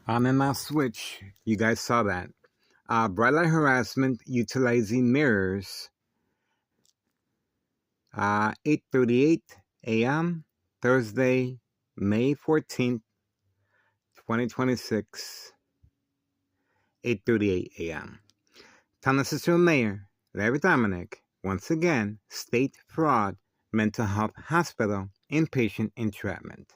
On and off switch. You guys saw that. Bright light harassment utilizing mirrors. 8:38 a.m. Thursday, May 14th, 2026. 8:38 a.m. Town Assistant Mayor Larry Dominic once again state fraud, mental health hospital, inpatient entrapment.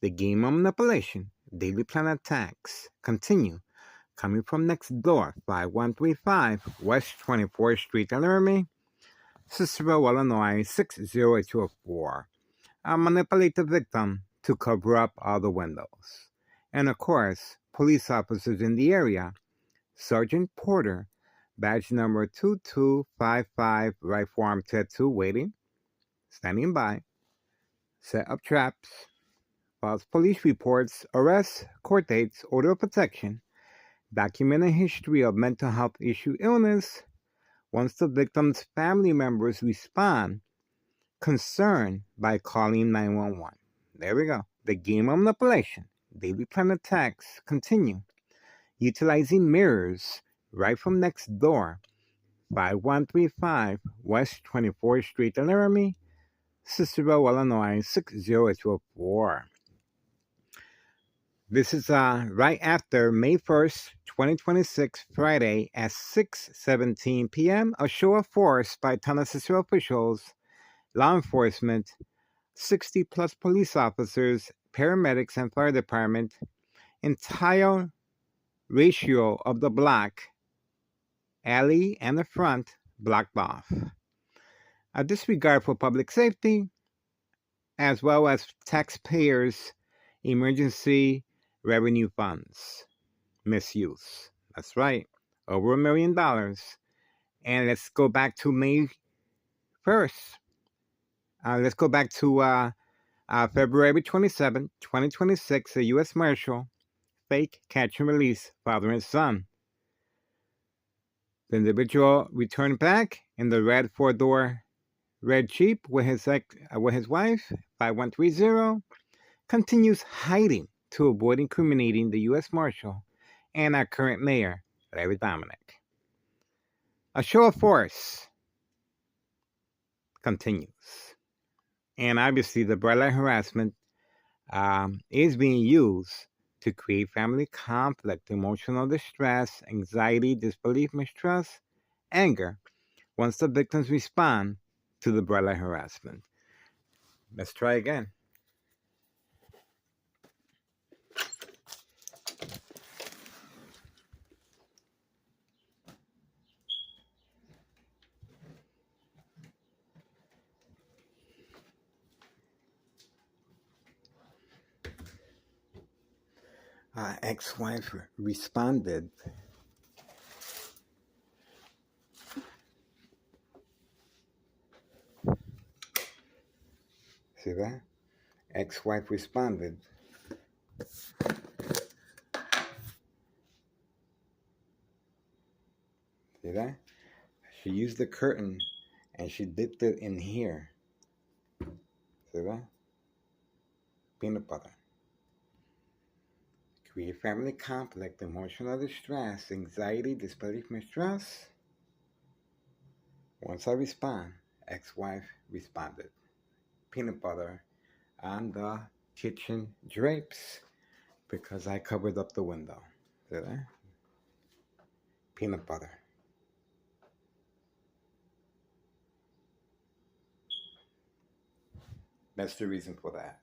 The game of manipulation, daily plan attacks continue. Coming from next door, 5135 West 24th Street, Laramie, Cicero, Illinois, 60804. Manipulate the victim to cover up all the windows. And of course, police officers in the area, Sergeant Porter, badge number 2255, right forearm tattoo, waiting, standing by, set up traps, files police reports, arrests, court dates, order of protection, document a history of mental health issue illness. Once the victim's family members respond, concerned by calling 911. There we go. The game of manipulation. Daily plan attacks continue. Utilizing mirrors right from next door. 5135 West 24th Street, Laramie, Cicero, Illinois, 60804. This is right after May 1st, 2026, Friday at 6:17 p.m. A show of force by Cicero officials, law enforcement, 60 plus police officers, paramedics, and fire department. Entire ratio of the block, alley, and the front blocked off. A disregard for public safety, as well as taxpayers' emergency revenue funds. Misuse. That's right. Over $1 million. And let's go back to May 1st. Let's go back to February 27, 2026. A U.S. Marshal, fake catch and release, father and son. The individual returned back in the red four-door red Jeep with his wife, 5130, continues hiding to avoid incriminating the U.S. Marshal and our current mayor, Larry Dominic. A show of force continues. And obviously, the bright light harassment is being used to create family conflict, emotional distress, anxiety, disbelief, mistrust, anger, once the victims respond to the bright light harassment. Let's try again. Ex-wife responded. See that? Ex-wife responded. See that? She used the curtain and she dipped it in here. See that? Peanut butter. Create family conflict, emotional distress, anxiety, disbelief, mistrust. Once I respond, ex-wife responded. Peanut butter on the kitchen drapes because I covered up the window. See that? Peanut butter. That's the reason for that.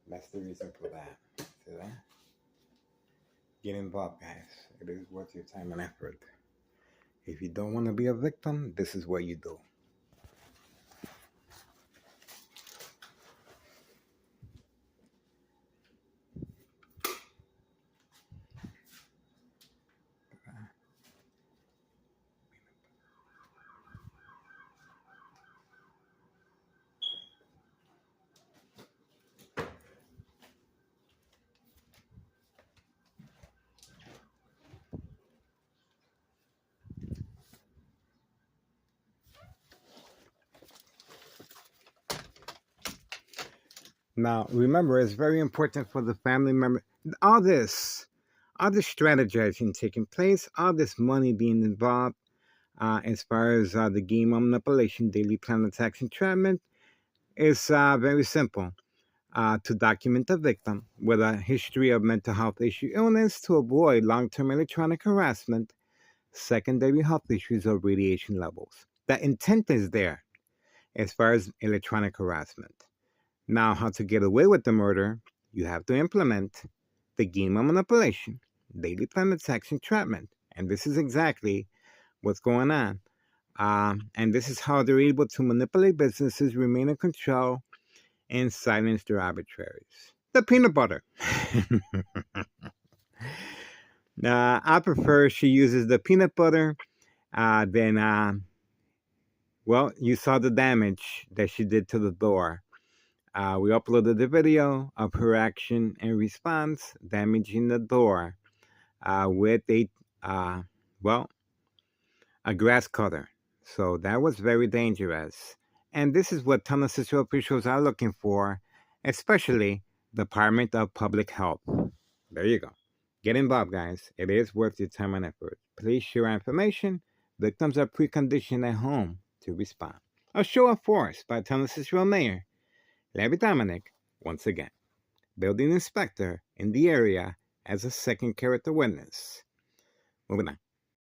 That's the reason for that. See that? Get involved, guys. It is worth your time and effort. If you don't want to be a victim, this is what you do. Now, remember, it's very important for the family member. All this, all this strategizing taking place, all this money being involved, as far as the game of manipulation, daily plan attacks, entrapment, is very simple. To document the victim with a history of mental health issue illness to avoid long-term electronic harassment, secondary health issues, or radiation levels. The intent is there as far as electronic harassment. Now, how to get away with the murder, you have to implement the game of manipulation, daily plan attacks, entrapment. And this is exactly what's going on. And this is how they're able to manipulate businesses, remain in control, and silence their arbitraries. The peanut butter. I prefer she uses the peanut butter than, well, you saw the damage that she did to the door. We uploaded the video of her action and response damaging the door with well, a grass cutter. So that was very dangerous. And this is what Tennessee officials are looking for, especially Department of Public Health. There you go. Get involved, guys. It is worth your time and effort. Please share information. Victims are preconditioned at home to respond. A show of force by Tennessee Mayor Larry Dominic, once again. Building inspector in the area as a second character witness. Moving on.